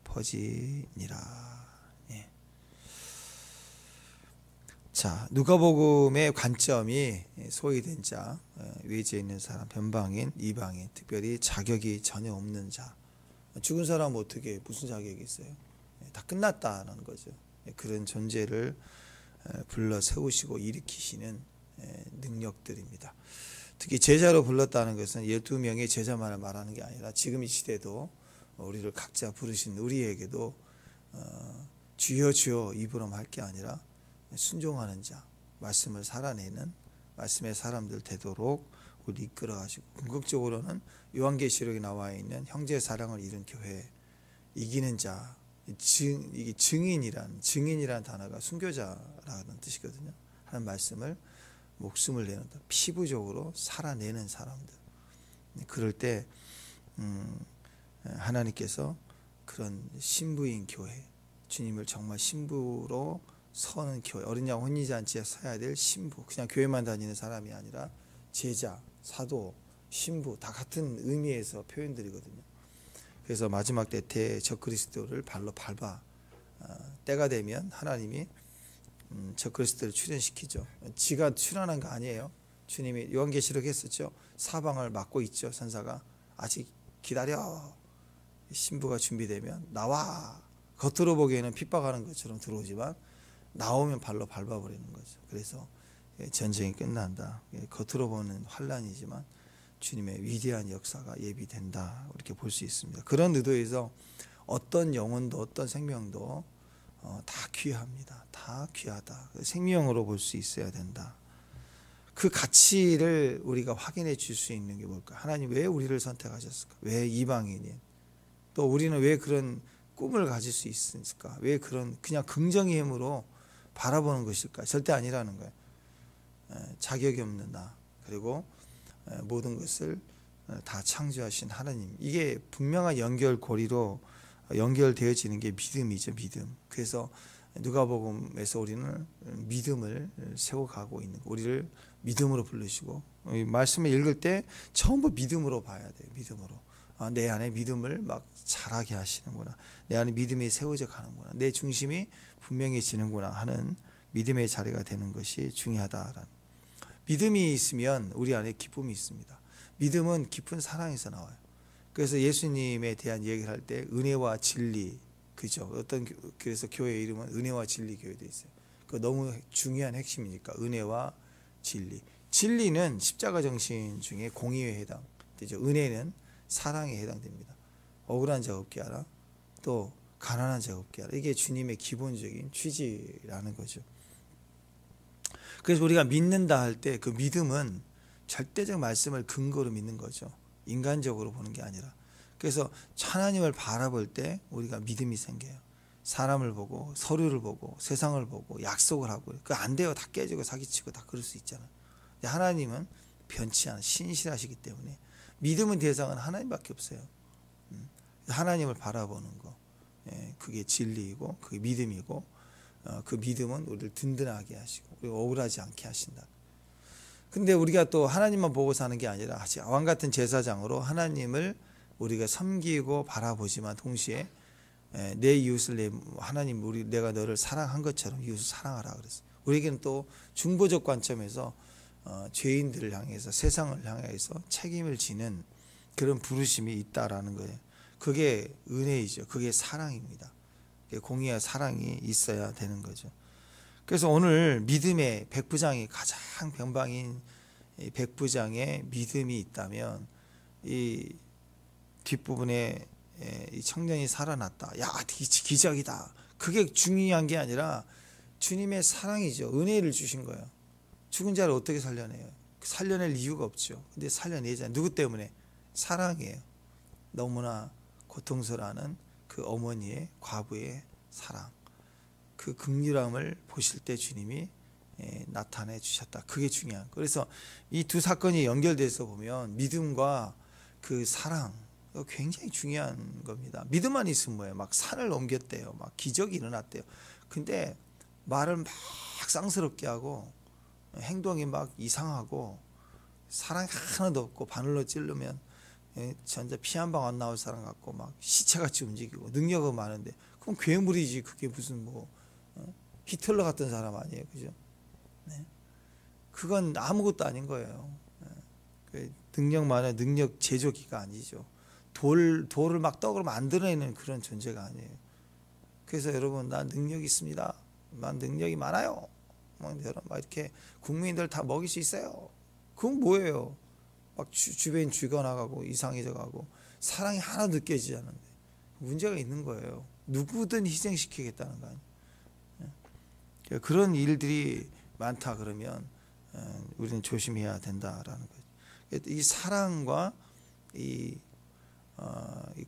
퍼지니라. 예. 자, 누가복음의 관점이 소외된 자, 외지에 있는 사람, 변방인, 이방인, 특별히 자격이 전혀 없는 자. 죽은 사람 어떻게 무슨 자격이 있어요? 다 끝났다는 거죠. 그런 존재를 불러 세우시고 일으키시는 능력들입니다. 특히 제자로 불렀다는 것은 12명의 제자만을 말하는 게 아니라 지금 이 시대도 우리를 각자 부르신 우리에게도 주여 주여 입으로 할 게 아니라 순종하는 자, 말씀을 살아내는 말씀의 사람들 되도록 우리 이끌어 가시고, 궁극적으로는 요한계시록에 나와 있는 형제 사랑을 이룬 교회, 이기는 자, 이게 증인이라는 단어가 순교자라는 뜻이거든요. 하는 말씀을 목숨을 내는다, 피부적으로 살아내는 사람들. 그럴 때 하나님께서 그런 신부인 교회, 주님을 정말 신부로 서는 교회, 어린 양 혼인잔치에 서야 될 신부, 그냥 교회만 다니는 사람이 아니라 제자, 사도, 신부 다 같은 의미에서 표현들이거든요. 그래서 마지막 때 대적그리스도를 발로 밟아 때가 되면 하나님이 적그리스도를 출현시키죠. 지가 출현한 거 아니에요. 주님이 요한계시록 했었죠. 사방을 막고 있죠. 선사가 아직 기다려. 신부가 준비되면 나와. 겉으로 보기에는 핍박하는 것처럼 들어오지만 나오면 발로 밟아버리는 거죠. 그래서 전쟁이 끝난다. 겉으로 보는 환란이지만 주님의 위대한 역사가 예비된다. 이렇게 볼 수 있습니다. 그런 의도에서 어떤 영혼도 어떤 생명도 다 귀합니다. 다 귀하다. 생명으로 볼 수 있어야 된다. 그 가치를 우리가 확인해 줄 수 있는 게 뭘까? 하나님 왜 우리를 선택하셨을까? 왜 이방인인? 또 우리는 왜 그런 꿈을 가질 수 있을까? 왜 그런 그냥 긍정의 힘으로 바라보는 것일까? 절대 아니라는 거예요. 자격이 없는 나, 그리고 모든 것을 다 창조하신 하나님, 이게 분명한 연결고리로 연결되어지는 게 믿음이죠. 믿음. 그래서 누가복음에서 우리는 믿음을 세워가고 있는, 우리를 믿음으로 부르시고, 말씀을 읽을 때 처음부터 믿음으로 봐야 돼요. 믿음으로. 내 안에 믿음을 막 자라게 하시는구나, 내 안에 믿음이 세워져 가는구나, 내 중심이 분명해지는구나 하는 믿음의 자리가 되는 것이 중요하다라는. 믿음이 있으면 우리 안에 기쁨이 있습니다. 믿음은 깊은 사랑에서 나와요. 그래서 예수님에 대한 얘기를 할 때 은혜와 진리, 그죠? 그래서 교회 이름은 은혜와 진리 교회도 있어요. 그 너무 중요한 핵심이니까 은혜와 진리. 진리는 십자가 정신 중에 공의에 해당되죠. 은혜는 사랑에 해당됩니다. 억울한 자 없게 하라, 또 가난한 자 없게 하라. 이게 주님의 기본적인 취지라는 거죠. 그래서 우리가 믿는다 할 때 그 믿음은 절대적 말씀을 근거로 믿는 거죠. 인간적으로 보는 게 아니라. 그래서 하나님을 바라볼 때 우리가 믿음이 생겨요. 사람을 보고, 서류를 보고, 세상을 보고, 약속을 하고. 그거 안 돼요. 다 깨지고 사기치고 다 그럴 수 있잖아요. 근데 하나님은 변치 않아 신실하시기 때문에 믿음의 대상은 하나님밖에 없어요. 하나님을 바라보는 거, 그게 진리이고 그게 믿음이고, 그 믿음은 우리를 든든하게 하시고 우리가 억울하지 않게 하신다. 근데 우리가 또 하나님만 보고 사는 게 아니라 왕 같은 제사장으로 하나님을 우리가 섬기고 바라보지만 동시에 내 이웃을 하나님, 내가 너를 사랑한 것처럼 이웃을 사랑하라 그랬어요. 우리에게는 또 중보적 관점에서 죄인들을 향해서, 세상을 향해서 책임을 지는 그런 부르심이 있다라는 거예요. 그게 은혜이죠. 그게 사랑입니다. 공의와 사랑이 있어야 되는 거죠. 그래서 오늘 믿음의 백부장이, 가장 변방인 백부장의 믿음이 있다면 이 뒷부분에 이 청년이 살아났다, 야 기적이다, 그게 중요한 게 아니라 주님의 사랑이죠. 은혜를 주신 거예요. 죽은 자를 어떻게 살려내요? 살려낼 이유가 없죠. 근데 살려내잖아요. 누구 때문에? 사랑이에요. 너무나 고통스러워하는 그 어머니의, 과부의 사랑, 그 긍휼함을 보실 때 주님이 나타내 주셨다. 그게 중요한 거예요. 그래서 이 두 사건이 연결돼서 보면 믿음과 그 사랑, 굉장히 중요한 겁니다. 믿음만 있으면 뭐예요? 막 산을 옮겼대요. 막 기적이 일어났대요. 근데 말을 막 쌍스럽게 하고 행동이 막 이상하고 사랑이 하나도 없고 바늘로 찌르면 전자 피 한 방 안 나올 사람 같고 막 시체같이 움직이고 능력은 많은데 그럼 괴물이지. 그게 무슨 뭐 히틀러 같은 사람 아니에요, 그죠? 네. 그건 아무것도 아닌 거예요. 그 능력 많은 능력 제조기가 아니죠. 돌을 막 떡으로 만들어내는 그런 존재가 아니에요. 그래서 여러분, 난 능력이 있습니다. 난 능력이 많아요. 막 이렇게 국민들 다 먹일 수 있어요. 그건 뭐예요? 막 주변 죽어나가고 이상해져 가고 사랑이 하나 느껴지지 않는데 문제가 있는 거예요. 누구든 희생시키겠다는 거 아니에요. 그런 일들이 많다 그러면 우리는 조심해야 된다라는 거죠. 이 사랑과 이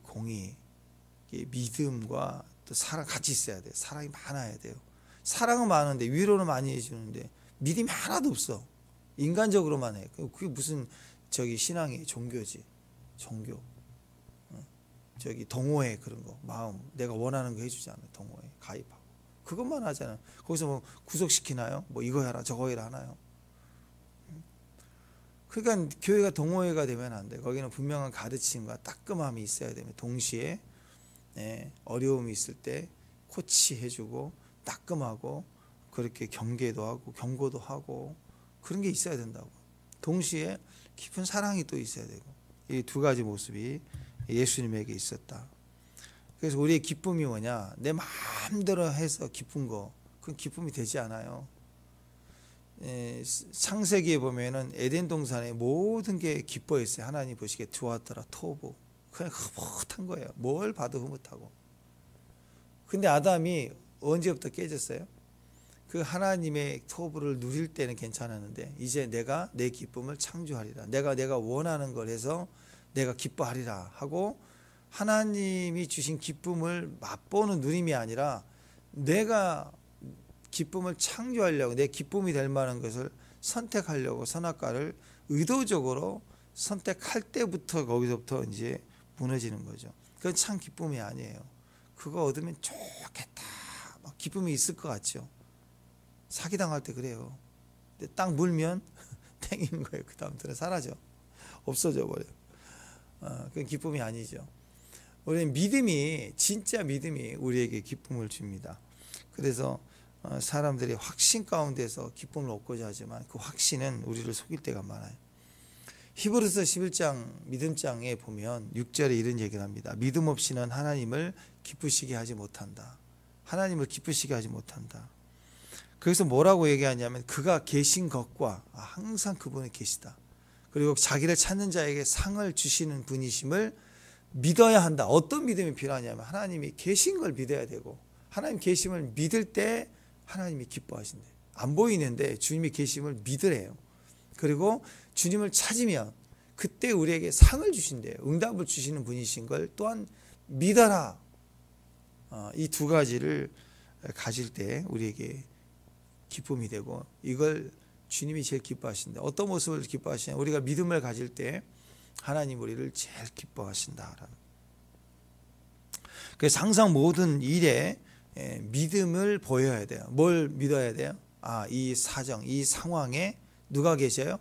공의, 이 믿음과 또 사랑 같이 있어야 돼요. 사랑이 많아야 돼요. 사랑은 많은데 위로는 많이 해주는데 믿음이 하나도 없어. 인간적으로만 해. 그게 무슨 신앙이 종교지. 종교. 저기 동호회 그런 거. 마음 내가 원하는 거 해주지 않아요. 동호회 가입하고. 그것만 하잖아요. 거기서 뭐 구속시키나요? 뭐 이거 해라 저거 해라 하나요? 그러니까 교회가 동호회가 되면 안 돼. 거기는 분명한 가르침과 따끔함이 있어야 되면 동시에 어려움이 있을 때 코치해주고 따끔하고 그렇게 경계도 하고 경고도 하고 그런 게 있어야 된다고. 동시에 깊은 사랑이 또 있어야 되고. 이 두 가지 모습이 예수님에게 있었다. 그래서 우리의 기쁨이 뭐냐? 내 마음대로 해서 기쁜 거, 그건 기쁨이 되지 않아요. 창세기에 보면은 에덴 동산에 모든 게 기뻐했어요. 하나님 보시기에 두아더라 토부, 그냥 흐뭇한 거예요. 뭘 봐도 흐뭇하고. 근데 아담이 언제부터 깨졌어요? 그 하나님의 토부를 누릴 때는 괜찮았는데 이제 내가 내 기쁨을 창조하리라. 내가 원하는 걸 해서 내가 기뻐하리라 하고 하나님이 주신 기쁨을 맛보는 누림이 아니라 내가 기쁨을 창조하려고 내 기쁨이 될 만한 것을 선택하려고 선악과를 의도적으로 선택할 때부터 거기서부터 이제 무너지는 거죠. 그건 참 기쁨이 아니에요. 그거 얻으면 좋겠다. 막 기쁨이 있을 것 같죠. 사기당할 때 그래요. 근데 딱 물면 땡기는 거예요. 그 다음부터는 사라져. 없어져 버려요. 그건 기쁨이 아니죠. 우리는 믿음이, 진짜 믿음이 우리에게 기쁨을 줍니다. 그래서 사람들이 확신 가운데서 기쁨을 얻고자 하지만 그 확신은 우리를 속일 때가 많아요. 히브리서 11장 믿음장에 보면 6절에 이런 얘기를 합니다. 믿음 없이는 하나님을 기쁘시게 하지 못한다. 하나님을 기쁘시게 하지 못한다. 그래서 뭐라고 얘기하냐면 그가 계신 것과 항상 그분이 계시다. 그리고 자기를 찾는 자에게 상을 주시는 분이심을 믿어야 한다. 어떤 믿음이 필요하냐면 하나님이 계신 걸 믿어야 되고 하나님 계심을 믿을 때 하나님이 기뻐하신대. 안 보이는데 주님이 계심을 믿으래요. 그리고 주님을 찾으면 그때 우리에게 상을 주신대요. 응답을 주시는 분이신 걸 또한 믿어라. 이 두 가지를 가질 때 우리에게 기쁨이 되고 이걸 주님이 제일 기뻐하신다. 어떤 모습을 기뻐하시냐? 우리가 믿음을 가질 때 하나님 우리를 제일 기뻐하신다. 그래서 항상 모든 일에 믿음을 보여야 돼요. 뭘 믿어야 돼요? 이 사정, 이 상황에 누가 계셔요?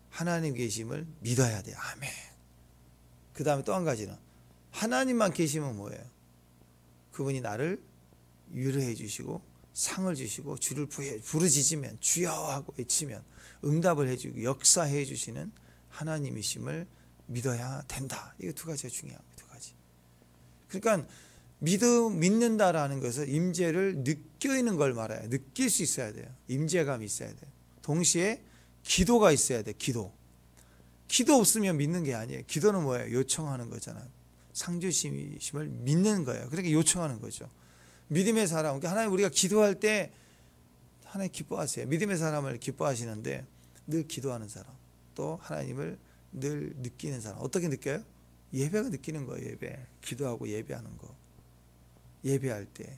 하나님 계심을 믿어야 돼요. 아멘. 그 다음에 또 한 가지는 하나님만 계시면 뭐예요? 그분이 나를 위로해 주시고 상을 주시고 주를 부르짖으면 주여 하고 외치면 응답을 해주고 역사해 주시는 하나님이심을 믿어야 된다. 이거 두 가지가 중요합니다. 두 가지. 그러니까 믿는다라는 것은 임재를 느끼는 걸 말해요. 느낄 수 있어야 돼요. 임재감이 있어야 돼요. 동시에 기도가 있어야 돼요. 기도 없으면 믿는 게 아니에요. 기도는 뭐예요? 요청하는 거잖아요. 상 주심을 믿는 거예요. 그러니까 요청하는 거죠. 믿음의 사람, 그러니까 하나님 우리가 기도할 때 하나님 기뻐하세요. 믿음의 사람을 기뻐하시는데 늘 기도하는 사람, 또 하나님을 늘 느끼는 사람. 어떻게 느껴요? 예배가 느끼는 거예요. 예배. 기도하고 예배하는 거. 예배할 때.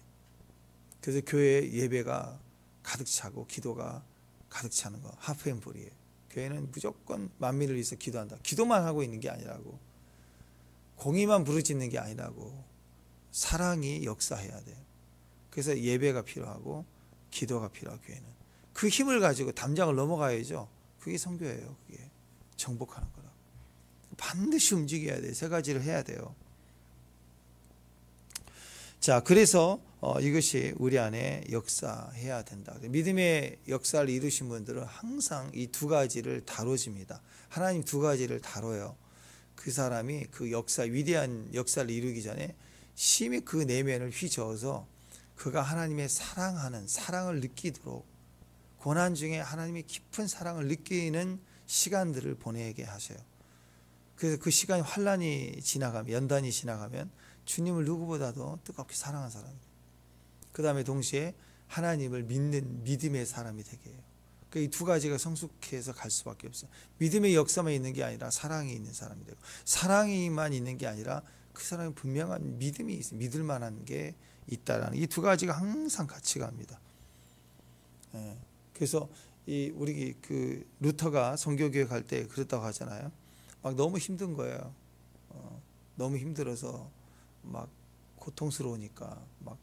그래서 교회 예배가 가득 차고 기도가 가득 차는 거. 하프앤풀이에요. 교회는 무조건 만민을 위해서 기도한다. 기도만 하고 있는 게 아니라고. 공의만 부르짖는 게 아니라고. 사랑이 역사해야 돼요. 그래서 예배가 필요하고 기도가 필요하고 교회는. 그 힘을 가지고 담장을 넘어가야죠. 그게 선교예요. 그게 정복하는 거라. 반드시 움직여야 돼요. 세 가지를 해야 돼요. 자, 그래서 이것이 우리 안에 역사해야 된다. 믿음의 역사를 이루신 분들은 항상 이 두 가지를 다뤄집니다. 하나님 두 가지를 다뤄요. 그 사람이 그 역사, 위대한 역사를 이루기 전에 심히 그 내면을 휘저어서 그가 하나님의 사랑을 느끼도록, 고난 중에 하나님의 깊은 사랑을 느끼는 시간들을 보내게 하셔요. 그래서 그 시간이 환란이 지나가면, 연단이 지나가면 주님을 누구보다도 뜨겁게 사랑한 사람이에요. 그 다음에 동시에 하나님을 믿는 믿음의 사람이 되게 해요. 이 두 가지가 성숙해서 갈 수밖에 없어요. 믿음의 역사만 있는 게 아니라 사랑이 있는 사람이 되고, 사랑이만 있는 게 아니라 그 사람이 분명한 믿음이 있어요. 믿을 만한 게 있다라는, 이 두 가지가 항상 같이 갑니다. 그래서 우리 그 루터가 선교교회 갈 때 그랬다고 하잖아요. 막 너무 힘든 거예요. 너무 힘들어서 막 고통스러우니까 막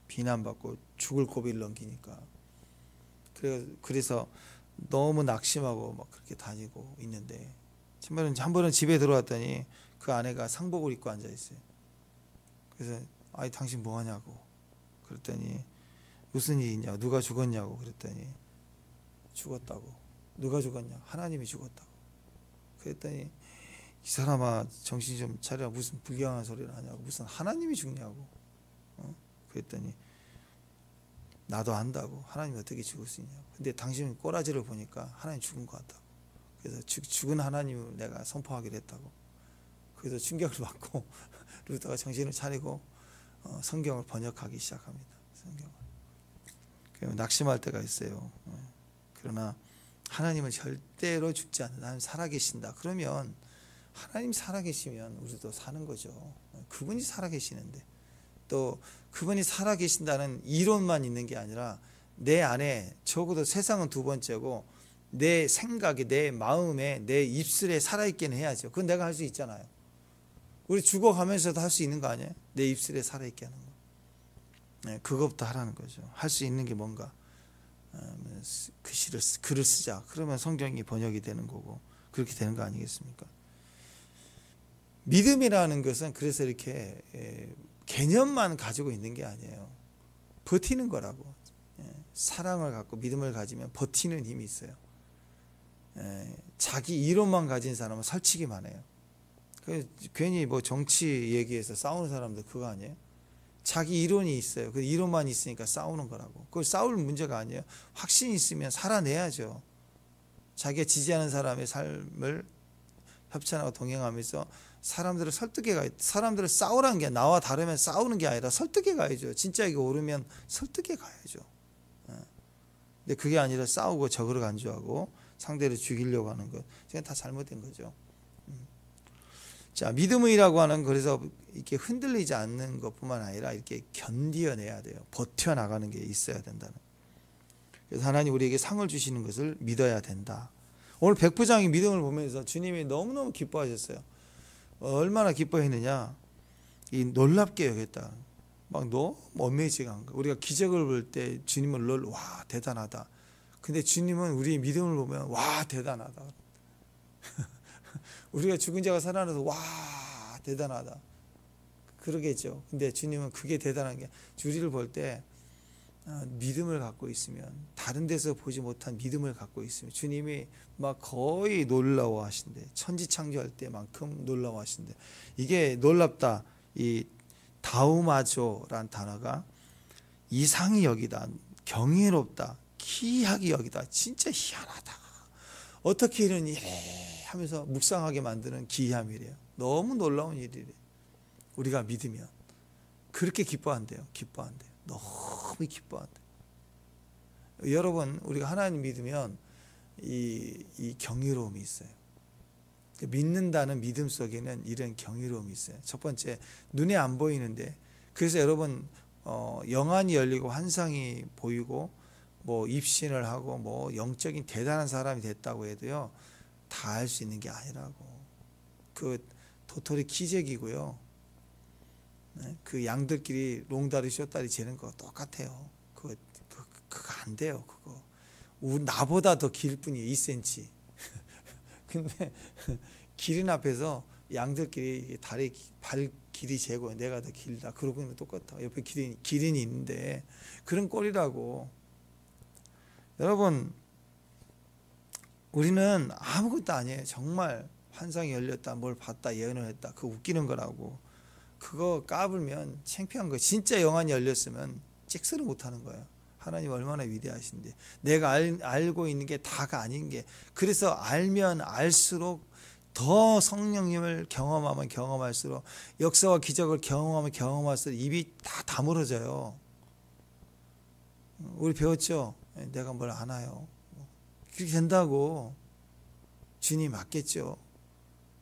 비난받고 죽을 고비를 넘기니까, 그래서 너무 낙심하고 막 그렇게 다니고 있는데, 한 번은 집에 들어왔더니 그 아내가 상복을 입고 앉아 있어요. 그래서 아이 당신 뭐 하냐고 그랬더니, 무슨 일이냐, 누가 죽었냐고 그랬더니, 죽었다고. 누가 죽었냐? 하나님이 죽었다고. 그랬더니 이 사람아 정신 좀 차려, 무슨 불경한 소리를 하냐고, 무슨 하나님이 죽냐고. 그랬더니 나도 안다고. 하나님이 어떻게 죽을 수 있냐고. 근데 당신 꼬라지를 보니까 하나님 죽은 것 같다고. 그래서 죽은 하나님을 내가 선포하기로 했다고. 그래서 충격을 받고 루터가 정신을 차리고 성경을 번역하기 시작합니다. 성경을. 낙심할 때가 있어요. 그러나 하나님은 절대로 죽지 않는다. 하나님 살아계신다. 그러면 하나님 살아계시면 우리도 사는 거죠. 그분이 살아계시는데, 또 그분이 살아계신다는 이론만 있는 게 아니라 내 안에, 적어도 세상은 두 번째고 내 생각에, 내 마음에, 내 입술에 살아있게는 해야죠. 그건 내가 할 수 있잖아요. 우리 죽어가면서도 할 수 있는 거 아니에요? 내 입술에 살아있게 하는 거. 그것부터 하라는 거죠. 할 수 있는 게 뭔가, 글을 쓰자. 그러면 성경이 번역이 되는 거고, 그렇게 되는 거 아니겠습니까? 믿음이라는 것은 그래서 이렇게 개념만 가지고 있는 게 아니에요. 버티는 거라고. 사랑을 갖고 믿음을 가지면 버티는 힘이 있어요. 자기 이론만 가진 사람은 설치기만 해요. 괜히 뭐 정치 얘기해서 싸우는 사람들 그거 아니에요? 자기 이론이 있어요. 그 이론만 있으니까 싸우는 거라고. 그걸 싸울 문제가 아니에요. 확신이 있으면 살아내야죠. 자기가 지지하는 사람의 삶을 협찬하고 동행하면서 사람들을 설득해 가야, 사람들을 싸우라는 게, 나와 다르면 싸우는 게 아니라 설득해 가야죠. 진짜 이거 옳으면 설득해 가야죠. 근데 그게 아니라 싸우고 적으로 간주하고 상대를 죽이려고 하는 것, 그건 다 잘못된 거죠. 자, 믿음이라고 하는, 그래서 이렇게 흔들리지 않는 것뿐만 아니라 이렇게 견디어내야 돼요. 버텨나가는 게 있어야 된다는. 그래서 하나님 우리에게 상을 주시는 것을 믿어야 된다. 오늘 백부장이 믿음을 보면서 주님이 너무너무 기뻐하셨어요. 얼마나 기뻐했느냐, 이 놀랍게 여겼다. 막 너무 어메이징한 거. 우리가 기적을 볼 때 주님을 와 대단하다. 근데 주님은 우리의 믿음을 보면 와 대단하다. 우리가 죽은 자가 살아나서 와 대단하다 그러겠죠. 근데 주님은 그게 대단한 게, 우리를 볼 때 믿음을 갖고 있으면, 다른 데서 보지 못한 믿음을 갖고 있으면 주님이 막 거의 놀라워하신대. 천지창조할 때만큼 놀라워하신대. 이게 놀랍다, 이 다우마조란 단어가 이상히 여기다, 경이롭다, 기이하게 여기다, 진짜 희한하다, 어떻게 이런 일에 하면서 묵상하게 만드는 기이함이래요. 너무 놀라운 일이래. 우리가 믿으면 그렇게 기뻐한대요. 너무 기뻐한대요. 여러분, 우리가 하나님 믿으면 이 경이로움이 있어요. 믿는다는 믿음 속에는 이런 경이로움이 있어요. 첫 번째, 눈에 안 보이는데, 그래서 여러분 영안이 열리고 환상이 보이고 뭐 입신을 하고 뭐 영적인 대단한 사람이 됐다고 해도요, 다 할 수 있는 게 아니라고. 그 도토리 기적이고요. 그 양들끼리 롱다리 쇼다리 재는 거 똑같아요. 그거 안 돼요. 그거 나보다 더 길 뿐이에요. 2cm. 근데 기린 앞에서 양들끼리 다리 발 길이 재고 내가 더 길다. 그러고 있는 거 똑같아. 옆에 기린이 있는데 그런 꼴이라고. 여러분, 우리는 아무것도 아니에요. 정말 환상이 열렸다, 뭘 봤다, 예언을 했다. 그거 웃기는 거라고. 그거 까불면 창피한 거예요. 진짜 영안이 열렸으면 찍소리 못하는 거예요. 하나님 얼마나 위대하신데. 내가 알고 있는 게 다가 아닌 게. 그래서 알면 알수록 더 성령님을 경험하면 경험할수록, 역사와 기적을 경험하면 경험할수록 입이 다 다물어져요. 우리 배웠죠? 내가 뭘 아나요? 그렇게 된다고. 주님 맞겠죠.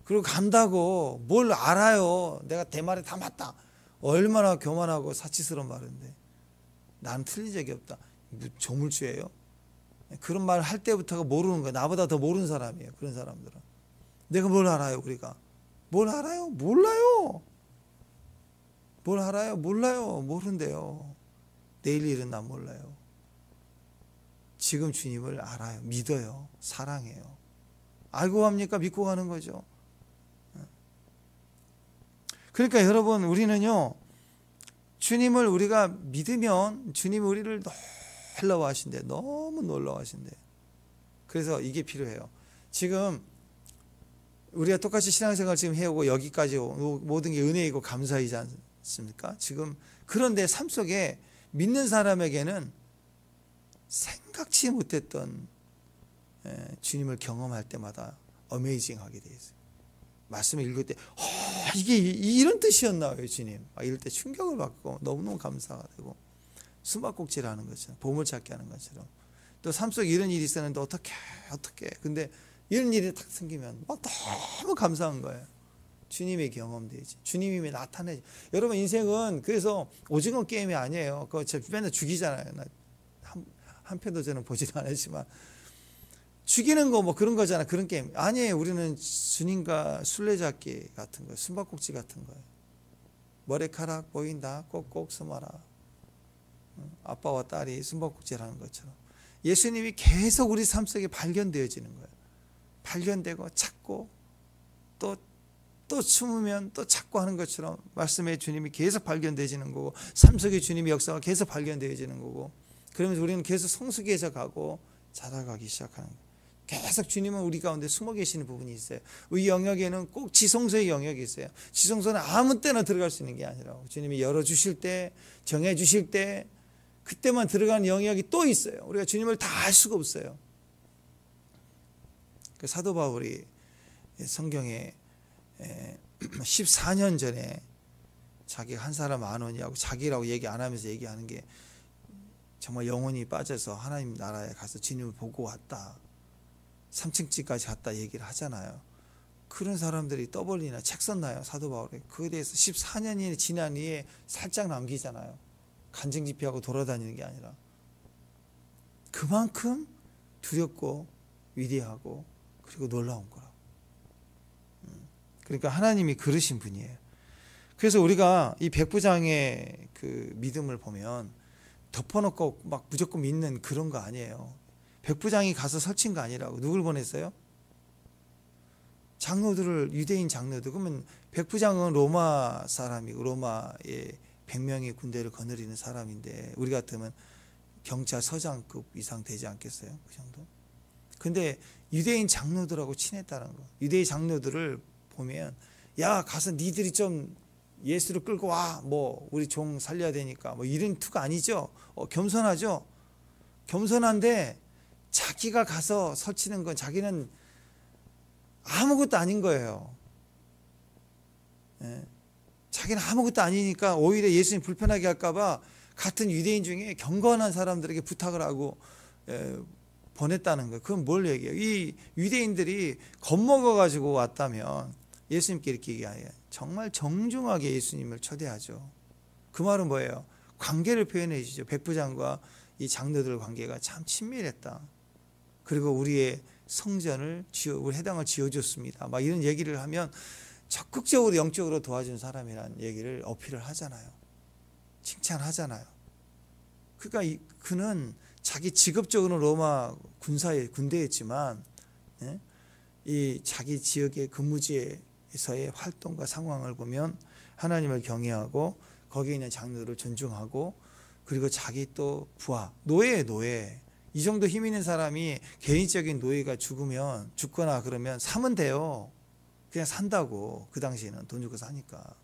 그리고 간다고. 뭘 알아요? 내가 대말에 다 맞다. 얼마나 교만하고 사치스러운 말인데. 나는 틀린 적이 없다. 조물주예요? 그런 말 할 때부터가 모르는 거야. 나보다 더 모르는 사람이에요. 그런 사람들은. 내가 뭘 알아요? 우리가 뭘 알아요? 몰라요. 뭘 알아요? 몰라요. 모른대요. 내일 일은 난 몰라요. 지금 주님을 알아요. 믿어요. 사랑해요. 알고 갑니까? 믿고 가는 거죠. 그러니까 여러분, 우리는요, 주님을 우리가 믿으면 주님이 우리를 놀라워하신대. 너무 놀라워하신대. 그래서 이게 필요해요. 지금 우리가 똑같이 신앙생활 지금 해오고 여기까지 모든 게 은혜이고 감사이지 않습니까? 지금 그런데 삶 속에 믿는 사람에게는 생각지 못했던 주님을 경험할 때마다 어메이징하게 돼 있어요. 말씀을 읽을 때 이게 이런 뜻이었나요, 주님? 이럴 때 충격을 받고 너무너무 감사가 되고, 숨바꼭질을 하는 것처럼, 보물찾기 하는 것처럼. 또 삶 속에 이런 일이 있었는데 어떻게 근데 이런 일이 딱 생기면 막 너무 감사한 거예요. 주님의 경험되지. 주님이 나타내지. 여러분, 인생은 그래서 오징어 게임이 아니에요. 그거 맨날 죽이잖아요. 한 편도 저는 보지는 않았지만 죽이는 거 뭐 그런 거잖아. 그런 게임 아니에요. 우리는 주님과 술래잡기 같은 거예요. 숨바꼭질 같은 거예요. 머리카락 보인다. 꼭꼭 숨어라. 아빠와 딸이 숨바꼭질 하는 것처럼 예수님이 계속 우리 삶 속에 발견되어지는 거예요. 발견되고 찾고 또 숨으면 또 찾고 하는 것처럼 말씀의 주님이 계속 발견되어지는 거고, 삶 속에 주님의 역사가 계속 발견되어지는 거고, 그러면서 우리는 계속 성숙해져 가고 자라가기 시작하는 거예요. 계속 주님은 우리 가운데 숨어 계시는 부분이 있어요. 이 영역에는 꼭 지성소의 영역이 있어요. 지성소는 아무 때나 들어갈 수 있는 게 아니라 주님이 열어주실 때, 정해주실 때, 그때만 들어가는 영역이 또 있어요. 우리가 주님을 다 알 수가 없어요. 사도 바울이 성경에 14년 전에 자기가 한 사람 안 오냐고, 자기라고 얘기 안 하면서 얘기하는 게 정말 영혼이 빠져서 하나님 나라에 가서 주님을 보고 왔다, 3층 집까지 갔다 얘기를 하잖아요. 그런 사람들이 떠벌리나 책 썼나요? 사도 바울이 그에 대해서 14년이 지난 후에 살짝 남기잖아요. 간증 집회하고 돌아다니는 게 아니라 그만큼 두렵고 위대하고 그리고 놀라운 거라고. 그러니까 하나님이 그러신 분이에요. 그래서 우리가 이 백부장의 그 믿음을 보면 덮어놓고 막 무조건 믿는 그런 거 아니에요. 백부장이 가서 설친 거 아니라고. 누굴 보냈어요? 장로들을, 유대인 장로들. 그러면 백부장은 로마 사람이고 로마의 100명의 군대를 거느리는 사람인데 우리 같으면 경찰 서장급 이상 되지 않겠어요? 그 정도. 근데 유대인 장로들하고 친했다는 거. 유대인 장로들을 보면 야, 가서 니들이 좀 예수를 끌고 와. 뭐 우리 종 살려야 되니까. 뭐 이런 투가 아니죠. 겸손하죠. 겸손한데 자기가 가서 설치는 건 자기는 아무것도 아닌 거예요. 예. 자기는 아무것도 아니니까 오히려 예수님 불편하게 할까봐 같은 유대인 중에 경건한 사람들에게 부탁을 하고 보냈다는 거예요. 그건 뭘 얘기해요? 이 유대인들이 겁먹어가지고 왔다면 예수님께 이렇게 얘기해요. 정말 정중하게 예수님을 초대하죠. 그 말은 뭐예요? 관계를 표현해 주죠. 백부장과 이 장로들 관계가 참 친밀했다. 그리고 우리의 성전을 우리 해당을 지어줬습니다. 막 이런 얘기를 하면 적극적으로 영적으로 도와준 사람이라는 얘기를 어필을 하잖아요. 칭찬하잖아요. 그러니까 그는 자기 직업적으로는 로마 군대였지만 이 자기 지역의 근무지에서의 활동과 상황을 보면 하나님을 경외하고 거기에 있는 장로를 존중하고 그리고 자기 또 부하, 노예예요, 노예. 이 정도 힘 있는 사람이 개인적인 노예가 죽거나 그러면 사면 돼요. 그냥 산다고. 그 당시에는 돈 주고 사니까.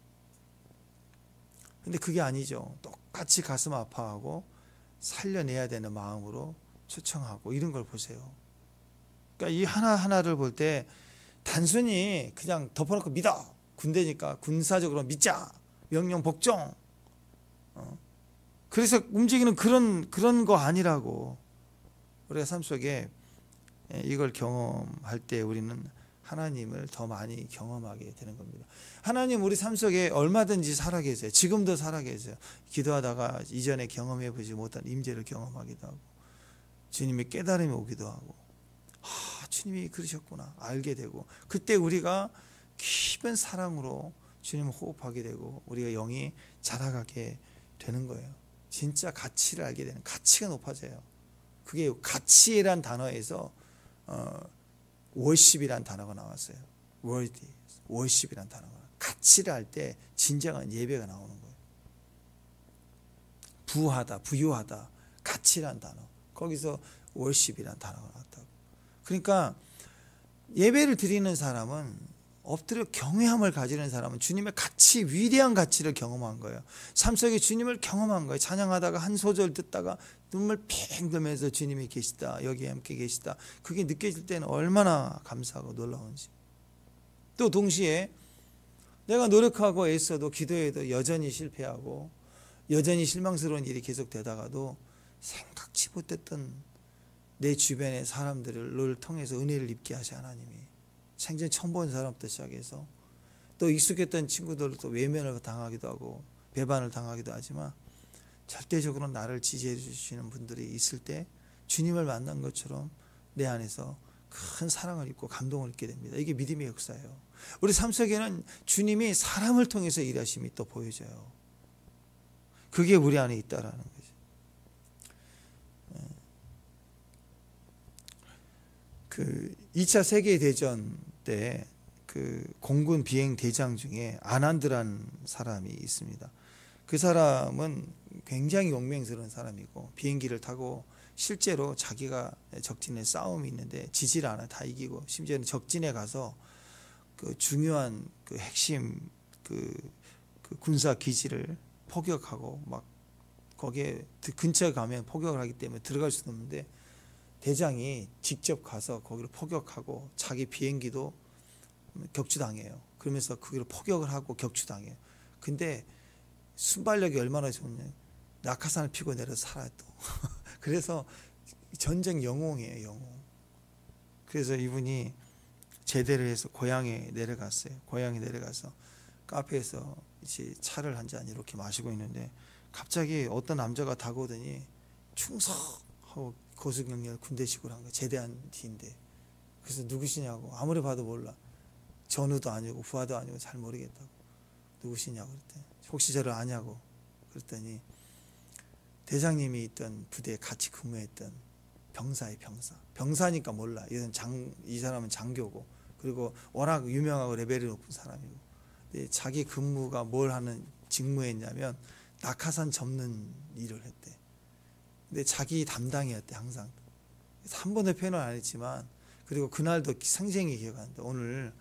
근데 그게 아니죠. 똑같이 가슴 아파하고 살려내야 되는 마음으로 초청하고 이런 걸 보세요. 그러니까 이 하나하나를 볼 때 단순히 그냥 덮어놓고 믿어. 군대니까 군사적으로 믿자. 명령 복종. 그래서 움직이는 그런 거 아니라고. 우리가 삶 속에 이걸 경험할 때 우리는 하나님을 더 많이 경험하게 되는 겁니다. 하나님 우리 삶 속에 얼마든지 살아계세요. 지금도 살아계세요. 기도하다가 이전에 경험해 보지 못한 임재를 경험하기도 하고 주님의 깨달음이 오기도 하고 주님이 그러셨구나 알게 되고 그때 우리가 깊은 사랑으로 주님을 호흡하게 되고 우리가 영이 자라가게 되는 거예요. 진짜 가치를 알게 되는 가치가 높아져요. 그게 가치란 단어에서 월십이란 단어가 나왔어요. 월십이란 단어가 가치를 알 때 진정한 예배가 나오는 거예요. 부하다, 부유하다, 가치란 단어 거기서 월십이란 단어가 나왔다고. 그러니까 예배를 드리는 사람은 엎드려 경외함을 가지는 사람은 주님의 가치, 위대한 가치를 경험한 거예요. 삶 속에 주님을 경험한 거예요. 찬양하다가 한 소절 듣다가 눈물 팽 들면서 주님이 계시다. 여기 함께 계시다. 그게 느껴질 때는 얼마나 감사하고 놀라운지. 또 동시에 내가 노력하고 애써도 기도해도 여전히 실패하고 여전히 실망스러운 일이 계속되다가도 생각지 못했던 내 주변의 사람들을 통해서 은혜를 입게 하시 하나님이 생전 처음 본 사람부터 시작해서 또 익숙했던 친구들도 외면을 당하기도 하고 배반을 당하기도 하지만 절대적으로 나를 지지해 주시는 분들이 있을 때 주님을 만난 것처럼 내 안에서 큰 사랑을 입고 감동을 입게 됩니다. 이게 믿음의 역사예요. 우리 삶 속에는 주님이 사람을 통해서 일하심이 또 보여져요. 그게 우리 안에 있다라는 거죠. 그 2차 세계대전 때 그 공군 비행 대장 중에 아난드라는 사람이 있습니다. 그 사람은 굉장히 용맹스러운 사람이고 비행기를 타고 실제로 자기가 적진에 싸움이 있는데 지질 않아 다 이기고 심지어는 적진에 가서 그 중요한 그 핵심 그 군사 기지를 포격하고 막 거기에 근처에 가면 포격을 하기 때문에 들어갈 수도 없는데 대장이 직접 가서 거기를 포격하고 자기 비행기도 격추당해요. 그러면서 거기를 포격을 하고 격추당해요. 근데 순발력이 얼마나 좋냐. 낙하산을 피고 내려서 살아요 또. 그래서 전쟁 영웅이에요. 영웅. 그래서 이분이 제대를 해서 고향에 내려갔어요. 고향에 내려가서 카페에서 이제 차를 한 잔 이렇게 마시고 있는데 갑자기 어떤 남자가 다가오더니 충성하고 거수경렬 군대식으로 한 거예요. 제대한 뒤인데. 그래서 누구시냐고 아무리 봐도 몰라. 전우도 아니고 부하도 아니고 잘 모르겠다고. 누구시냐고 그랬더니 혹시 저를 아냐고 그랬더니 대장님이 있던 부대에 같이 근무했던 병사의 병사. 병사니까 몰라. 이 사람은 장교고 그리고 워낙 유명하고 레벨이 높은 사람이고. 근데 자기 근무가 뭘 하는 직무였냐면 낙하산 접는 일을 했대. 근데 자기 담당이었대 항상. 한 번도 표현을 안 했지만 그리고 그날도 생생히 기억한다. 오늘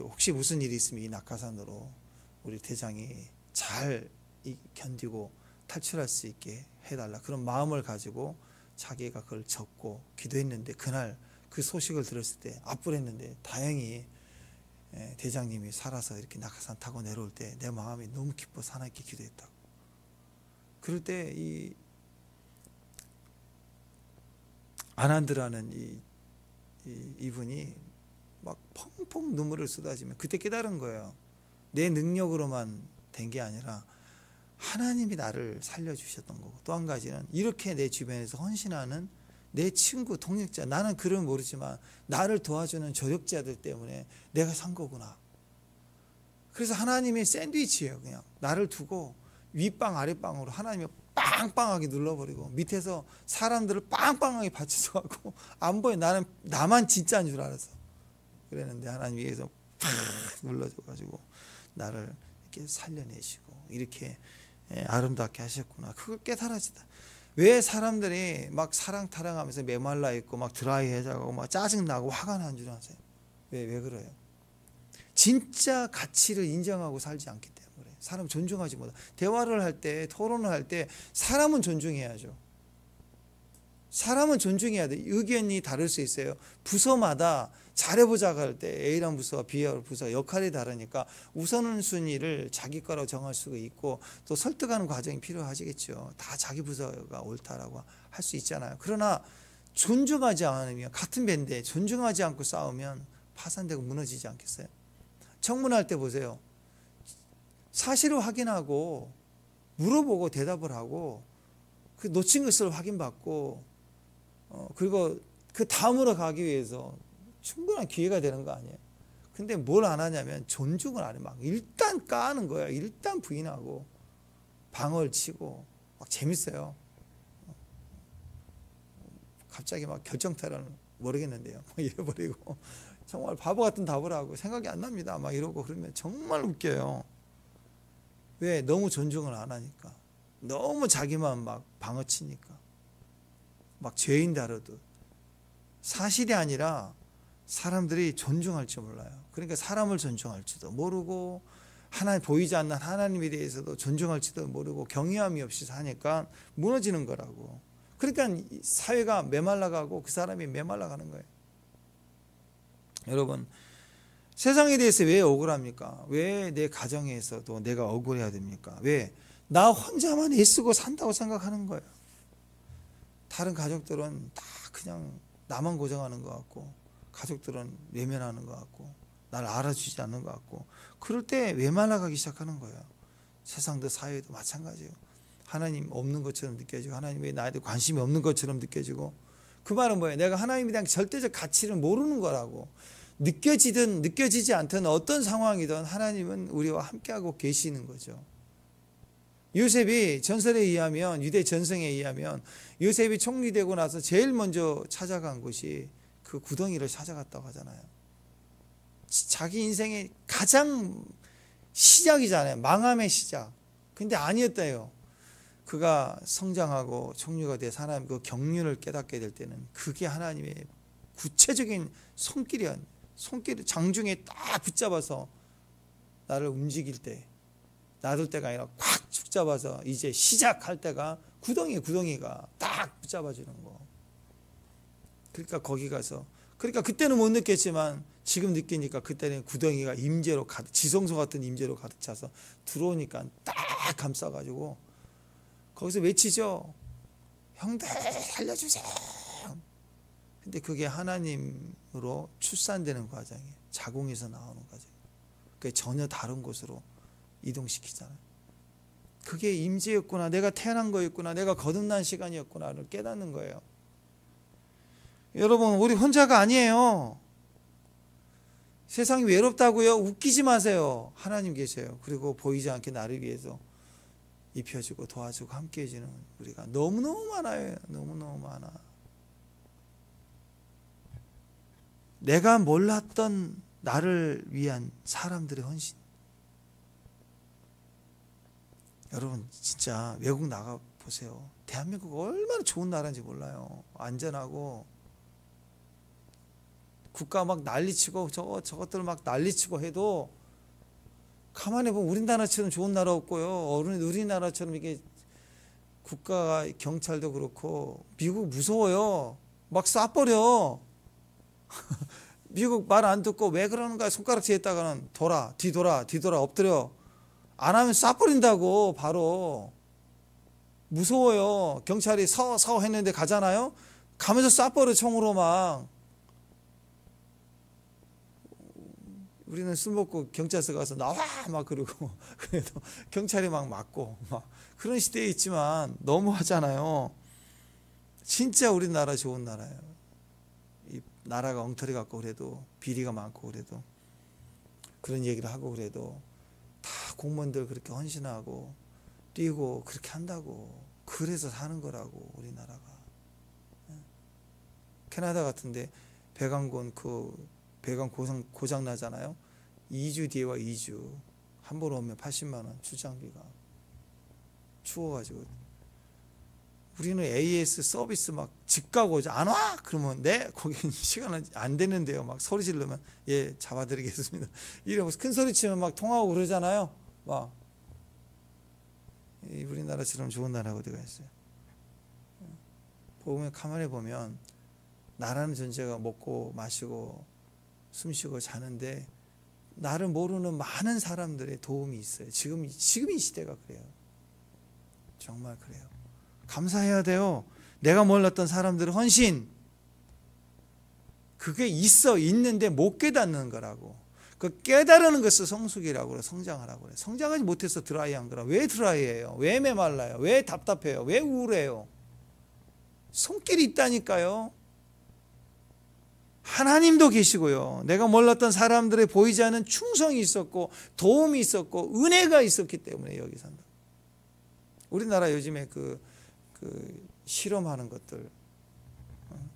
혹시 무슨 일이 있으면 이 낙하산으로 우리 대장이 잘 견디고 탈출할 수 있게 해달라. 그런 마음을 가지고 자기가 그걸 적고 기도했는데 그날 그 소식을 들었을 때 압불했는데 다행히 대장님이 살아서 이렇게 낙하산 타고 내려올 때 내 마음이 너무 기뻐서 하나님께 기도했다고. 그럴 때 이 아난드라는 이분이 막 펑펑 눈물을 쏟아지면 그때 깨달은 거예요. 내 능력으로만 된 게 아니라 하나님이 나를 살려주셨던 거고 또 한 가지는 이렇게 내 주변에서 헌신하는 내 친구, 동역자 나는 그런 모르지만 나를 도와주는 조력자들 때문에 내가 산 거구나. 그래서 하나님의 샌드위치예요. 그냥 나를 두고 윗방 아랫방으로 하나님이 빵빵하게 눌러버리고 밑에서 사람들을 빵빵하게 받쳐서 가고 안 보여. 나만 진짜인 줄 알았어. 그랬는데 하나님 위에서 팍 눌러줘가지고 나를 이렇게 살려내시고 이렇게 아름답게 하셨구나. 그걸 깨달아지다. 왜 사람들이 막 사랑타랑하면서 메말라 있고 막 드라이해져가고 막 짜증나고 화가 나는 줄 아세요? 왜 그래요? 진짜 가치를 인정하고 살지 않기 때문에 그래요. 사람 존중하지 못하. 대화를 할 때, 토론을 할 때 사람은 존중해야죠. 사람은 존중해야 돼. 의견이 다를 수 있어요. 부서마다 잘해보자고 할 때 A라는 부서와 B라는 부서 역할이 다르니까 우선순위를 자기 거라고 정할 수가 있고 또 설득하는 과정이 필요하시겠죠. 다 자기 부서가 옳다라고 할 수 있잖아요. 그러나 존중하지 않으면 같은 배인데 존중하지 않고 싸우면 파산되고 무너지지 않겠어요? 청문할 때 보세요. 사실을 확인하고 물어보고 대답을 하고 그 놓친 것을 확인받고 그리고 그 다음으로 가기 위해서 충분한 기회가 되는 거 아니에요. 근데 뭘 안 하냐면 존중을 안 해. 막 일단 까는 거야. 일단 부인하고 방어를 치고 막 재밌어요. 갑자기 막 결정타라는 모르겠는데요. 막 이래버리고 정말 바보 같은 답을 하고 생각이 안 납니다. 막 이러고 그러면 정말 웃겨요. 왜? 너무 존중을 안 하니까. 너무 자기만 막 방어 치니까. 막 죄인 다루듯. 사실이 아니라 사람들이 존중할 줄 몰라요. 그러니까 사람을 존중할지도 모르고 하나님 보이지 않는 하나님에 대해서도 존중할지도 모르고 경외함이 없이 사니까 무너지는 거라고. 그러니까 사회가 메말라가고 그 사람이 메말라가는 거예요. 여러분 세상에 대해서 왜 억울합니까? 왜 내 가정에서도 내가 억울해야 됩니까? 왜? 나 혼자만 애쓰고 산다고 생각하는 거예요. 다른 가족들은 다 그냥 나만 고생하는 것 같고 가족들은 외면하는 것 같고 나를 알아주지 않는 것 같고 그럴 때 외면나가기 시작하는 거예요. 세상도 사회도 마찬가지예요. 하나님 없는 것처럼 느껴지고 하나님 왜 나에 대해 관심이 없는 것처럼 느껴지고 그 말은 뭐예요? 내가 하나님에 대한 절대적 가치를 모르는 거라고. 느껴지든 느껴지지 않든 어떤 상황이든 하나님은 우리와 함께하고 계시는 거죠. 요셉이 전설에 의하면 유대 전성에 의하면 요셉이 총리되고 나서 제일 먼저 찾아간 곳이 그 구덩이를 찾아갔다고 하잖아요. 자기 인생의 가장 시작이잖아요. 망함의 시작. 근데 아니었대요. 그가 성장하고 총리가 돼 하나님 그 경륜을 깨닫게 될 때는 그게 하나님의 구체적인 손길이야. 손길을 장중에 딱 붙잡아서 나를 움직일 때 놔둘 때가 아니라 꽉 붙잡아서 이제 시작할 때가 구덩이가 딱 붙잡아주는 거. 그러니까 거기 가서 그러니까 그때는 못 느꼈지만 지금 느끼니까 그때는 구덩이가 임재로 가득 지성소 같은 임재로 가득 차서 들어오니까 딱 감싸가지고 거기서 외치죠. 형들 살려주세요. 근데 그게 하나님으로 출산되는 과정이에요. 자궁에서 나오는 과정이에요. 그게 전혀 다른 곳으로 이동시키잖아요. 그게 임재였구나. 내가 태어난 거였구나. 내가 거듭난 시간이었구나를 깨닫는 거예요. 여러분 우리 혼자가 아니에요. 세상이 외롭다고요? 웃기지 마세요. 하나님 계세요. 그리고 보이지 않게 나를 위해서 입혀주고 도와주고 함께 해주는 우리가 너무너무 많아요. 너무너무 많아. 내가 몰랐던 나를 위한 사람들의 헌신. 여러분 진짜 외국 나가 보세요. 대한민국 얼마나 좋은 나라인지 몰라요. 안전하고 국가 막 난리치고 저것들 막 난리치고 해도 가만히 보면 우리나라처럼 좋은 나라 없고요. 우리나라처럼 이게 국가가 경찰도 그렇고 미국 무서워요. 막 쏴버려. 미국 말 안 듣고 왜 그러는가 손가락질 했다가는 뒤돌아 엎드려 안 하면 쏴버린다고. 바로 무서워요. 경찰이 서 했는데 가잖아요. 가면서 쏴버려 총으로 막. 우리는 술 먹고 경찰서 가서 나와 막 그러고 그래도 경찰이 막 맞고 막 그런 시대에 있지만 너무하잖아요. 진짜 우리나라 좋은 나라예요. 이 나라가 엉터리 같고 그래도 비리가 많고 그래도 그런 얘기를 하고 그래도 다 공무원들 그렇게 헌신하고 뛰고 그렇게 한다고. 그래서 사는 거라고 우리나라가. 캐나다 같은데 백악관 그 배관 고장 나잖아요. 2주 뒤에 와. 2주 한 번 오면 80만 원 출장비가. 추워가지고. 우리는 AS 서비스 막 직가고 안 와? 그러면 네? 거기 시간은 안 되는데요. 막 소리 지르면 예 잡아드리겠습니다. 이러면서 큰 소리 치면 막 통하고 그러잖아요. 막 우리나라처럼 좋은 나라가 어디가 있어요. 보면 가만히 보면 나라는 존재가 먹고 마시고 숨쉬고 자는데 나를 모르는 많은 사람들의 도움이 있어요. 지금 이 시대가 그래요. 정말 그래요. 감사해야 돼요. 내가 몰랐던 사람들의 헌신. 그게 있는데 못 깨닫는 거라고. 그 깨달는 것을 성숙이라고 그래. 성장하라고 그래. 성장하지 못해서 드라이한 거라. 왜 드라이해요? 왜 메말라요? 왜 답답해요? 왜 우울해요? 손길이 있다니까요. 하나님도 계시고요. 내가 몰랐던 사람들의 보이지 않는 충성이 있었고 도움이 있었고 은혜가 있었기 때문에 여기 산다. 우리나라 요즘에 그 실험하는 것들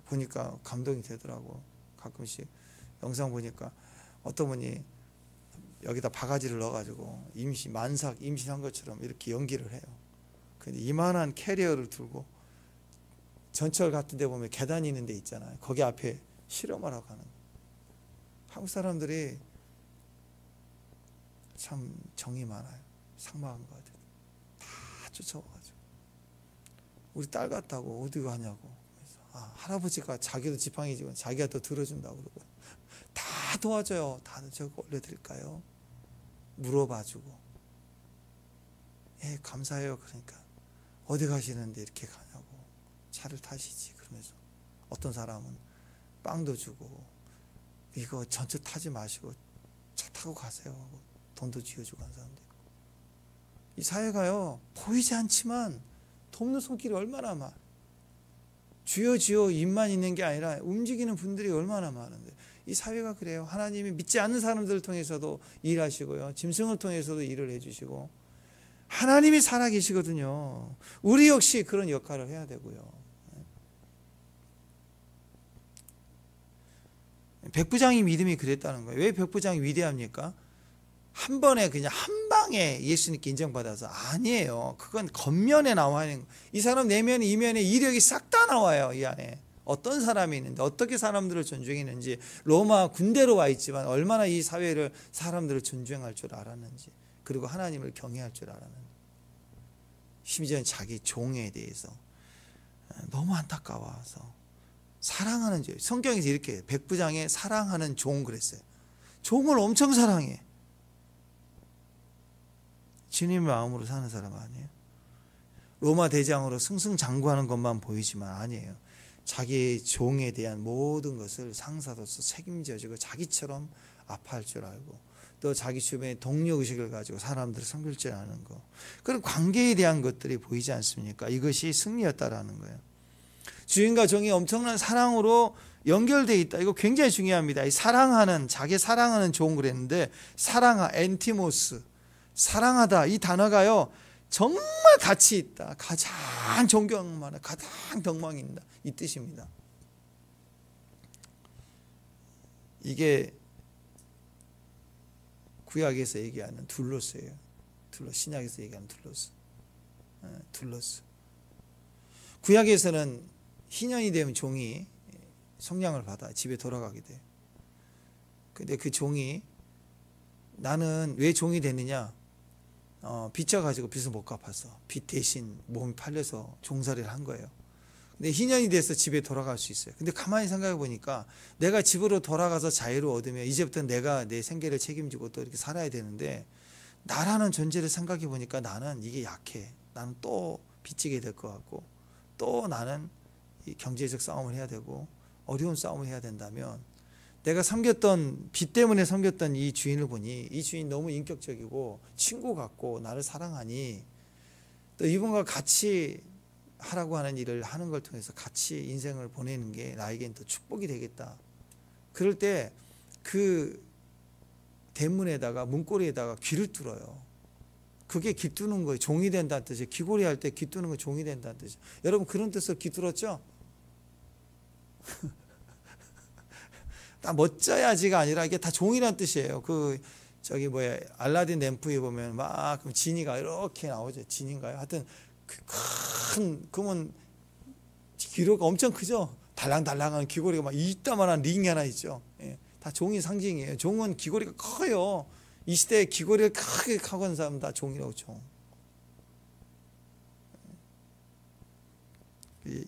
보니까 감동이 되더라고. 가끔씩 영상 보니까 어떤 분이 여기다 바가지를 넣어가지고 임신한 것처럼 이렇게 연기를 해요. 근데 이만한 캐리어를 들고 전철 같은 데 보면 계단 있는 데 있잖아요. 거기 앞에 실험을 하고 가는 거예요. 한국 사람들이 참 정이 많아요. 삭막한 것 같아요. 다 쫓아와가지고 우리 딸 같다고 어디 가냐고. 그래서 할아버지가 자기도 지팡이지만 자기가 더 들어준다고 그러고 다 도와줘요. 다 저거 올려드릴까요? 물어봐주고 예 감사해요. 그러니까 어디 가시는데 이렇게 가냐고. 차를 타시지. 그러면서 어떤 사람은 빵도 주고 이거 전철 타지 마시고 차 타고 가세요 하고 돈도 쥐어주고 하는 사람도 있고. 이 사회가요 보이지 않지만 돕는 손길이 얼마나 많아. 쥐어 입만 있는 게 아니라 움직이는 분들이 얼마나 많은데 이 사회가 그래요. 하나님이 믿지 않는 사람들을 통해서도 일하시고요. 짐승을 통해서도 일을 해주시고 하나님이 살아계시거든요. 우리 역시 그런 역할을 해야 되고요. 백부장의 믿음이 그랬다는 거예요. 왜 백부장이 위대합니까? 한 번에 그냥 한 방에 예수님께 인정받아서 아니에요. 그건 겉면에 나와 있는 거예요. 이 사람 내면에 이면에 이력이 싹 다 나와요. 이 안에 어떤 사람이 있는데 어떻게 사람들을 존중했는지 로마 군대로 와 있지만 얼마나 이 사회를 사람들을 존중할 줄 알았는지 그리고 하나님을 경외할 줄 알았는지 심지어 자기 종에 대해서 너무 안타까워서 사랑하는 종. 성경에서 이렇게 백부장의 사랑하는 종 그랬어요. 종을 엄청 사랑해. 주님의 마음으로 사는 사람 아니에요. 로마 대장으로 승승장구하는 것만 보이지만 아니에요. 자기 종에 대한 모든 것을 상사로서 책임져주고 자기처럼 아파할 줄 알고 또 자기 주변에 동료의식을 가지고 사람들을 섬길 줄 아는 거. 그런 관계에 대한 것들이 보이지 않습니까? 이것이 승리였다라는 거예요. 주인과 종이 엄청난 사랑으로 연결되어 있다. 이거 굉장히 중요합니다. 이 자기 사랑하는 종 그랬는데 엔티모스, 사랑하다 이 단어가요 정말 가치 있다. 가장 존경하는, 가장 덕망인다 이 뜻입니다. 이게 구약에서 얘기하는 둘로스예요. 신약에서 얘기하는 둘로스. 구약에서는 희년이 되면 종이 성량을 받아 집에 돌아가게 돼. 근데 그 종이 나는 왜 종이 됐느냐? 빚져가지고 빚을 못 갚았어. 빚 대신 몸이 팔려서 종살이를 한 거예요. 근데 희년이 돼서 집에 돌아갈 수 있어요. 근데 가만히 생각해 보니까 내가 집으로 돌아가서 자유를 얻으면 이제부터 내가 내 생계를 책임지고 또 이렇게 살아야 되는데 나라는 존재를 생각해 보니까 나는 이게 약해. 나는 또 빚지게 될 것 같고 또 나는 이 경제적 싸움을 해야 되고 어려운 싸움을 해야 된다면 내가 빚 때문에 섬겼던 이 주인을 보니 이 주인 너무 인격적이고 친구 같고 나를 사랑하니 또 이분과 같이 하라고 하는 일을 하는 걸 통해서 같이 인생을 보내는 게 나에겐 더 축복이 되겠다. 그럴 때 그 대문에다가 문고리에다가 귀를 뚫어요. 그게 귀 뚫는 거예요. 종이 된다는 뜻이에요. 귀걸이 할 때 귀 뚫는 거 종이 된다는 뜻이에요. 여러분 그런 뜻으로 귀 뚫었죠? 딱 멋져야지가 아니라 이게 다 종이란 뜻이에요. 그 저기 뭐야 알라딘 램프에 보면 막 그럼 지니가 이렇게 나오죠. 지니인가요? 하여튼 큰 그러면 귀로가 엄청 크죠. 달랑달랑한 귀고리가 막 이따만한 링이 하나 있죠. 예, 다 종이 상징이에요. 종은 귀고리가 커요. 이 시대에 귀고리를 크게 하고 있는 사람 다 종이라고 종.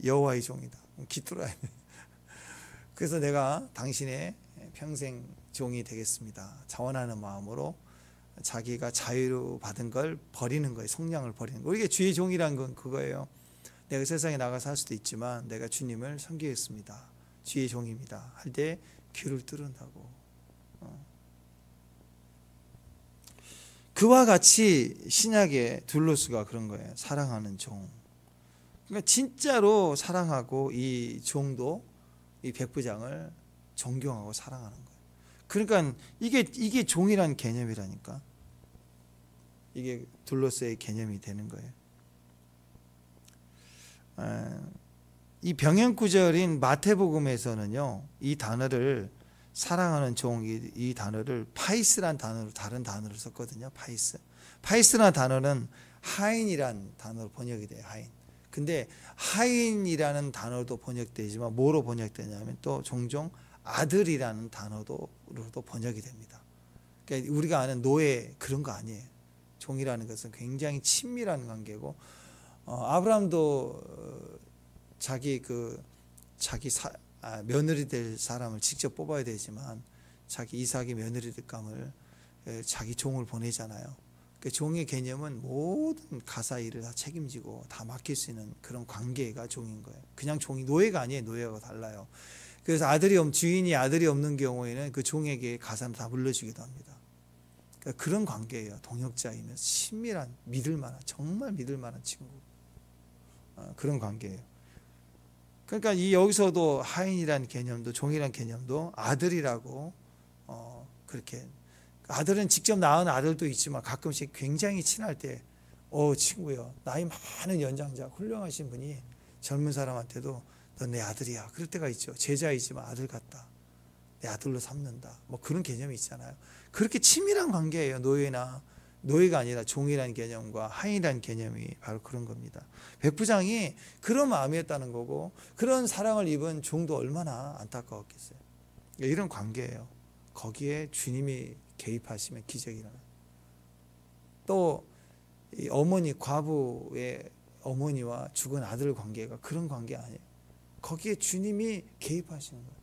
여호와의 종이다. 기뚜라야. 그래서 내가 당신의 평생 종이 되겠습니다. 자원하는 마음으로 자기가 자유로 받은 걸 버리는 거예요. 속량을 버리는 거예요. 우리가 주의 종이란 건 그거예요. 내가 세상에 나가서 살 수도 있지만 내가 주님을 섬기겠습니다. 주의 종입니다. 할 때 귀를 뚫는다고. 그와 같이 신약의 둘로스가 그런 거예요. 사랑하는 종. 그러니까 진짜로 사랑하고 이 종도 이 백부장을 존경하고 사랑하는 거예요. 그러니까 이게 종이란 개념이라니까. 이게 둘로스의 개념이 되는 거예요. 이 병행구절인 마태복음에서는요, 이 단어를 사랑하는 종, 이 단어를 파이스란 단어로 다른 단어를 썼거든요. 파이스란 단어는 하인이란 단어로 번역이 돼요. 하인. 근데 하인이라는 단어도 번역되지만 뭐로 번역되냐면 또 종종 아들이라는 단어로도 번역이 됩니다. 그러니까 우리가 아는 노예 그런 거 아니에요. 종이라는 것은 굉장히 친밀한 관계고, 아브라함도 자기 며느리 될 사람을 직접 뽑아야 되지만 자기 이삭의 며느리 될 감을 자기 종을 보내잖아요. 그 종의 개념은 모든 가사 일을 다 책임지고 다 맡길 수 있는 그런 관계가 종인 거예요. 그냥 종이 노예가 아니에요. 노예하고 달라요. 그래서 주인이 아들이 없는 경우에는 그 종에게 가사는 다 물려주기도 합니다. 그러니까 그런 관계예요. 동역자이면서 친밀한, 정말 믿을 만한 친구. 그런 관계예요. 그러니까 여기서도 하인이라는 개념도 종이라는 개념도 아들이라고 그렇게, 아들은 직접 낳은 아들도 있지만 가끔씩 굉장히 친할 때 친구요, 나이 많은 연장자 훌륭하신 분이 젊은 사람한테도 너 내 아들이야 그럴 때가 있죠. 제자이지만 아들 같다, 내 아들로 삼는다, 뭐 그런 개념이 있잖아요. 그렇게 친밀한 관계예요. 노예가 아니라 종이라는 개념과 하인이라는 개념이 바로 그런 겁니다. 백부장이 그런 마음이었다는 거고, 그런 사랑을 입은 종도 얼마나 안타까웠겠어요. 이런 관계예요. 거기에 주님이 개입하시면 기적이 일어나요. 또 이 과부의 어머니와 죽은 아들 관계가 그런 관계 아니에요. 거기에 주님이 개입하시는 거예요.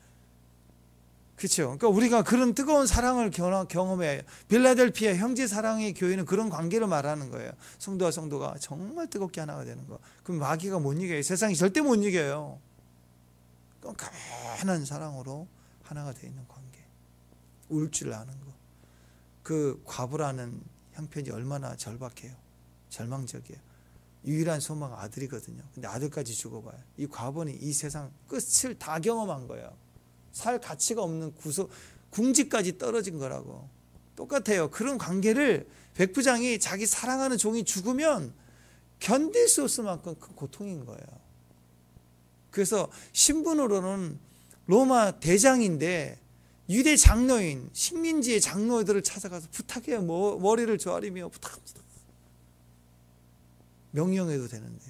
그렇죠. 그러니까 우리가 그런 뜨거운 사랑을 경험해야 해요. 빌라델피아 형제 사랑의 교회는 그런 관계를 말하는 거예요. 성도와 성도가 정말 뜨겁게 하나가 되는 거. 그럼 마귀가 못 이겨요. 세상이 절대 못 이겨요. 끈끈한 사랑으로 하나가 되어 있는 관계. 울 줄 아는 거. 그 과부라는 형편이 얼마나 절박해요. 절망적이에요. 유일한 소망 아들이거든요. 근데 아들까지 죽어봐요. 이 과부는 이 세상 끝을 다 경험한 거예요. 살 가치가 없는 궁지까지 떨어진 거라고. 똑같아요. 그런 관계를 백부장이 자기 사랑하는 종이 죽으면 견딜 수 없을 만큼 큰 고통인 거예요. 그래서 신분으로는 로마 대장인데 유대 장로인, 식민지의 장로들을 찾아가서 부탁해요. 머리를 조아리며 부탁합니다. 명령해도 되는데.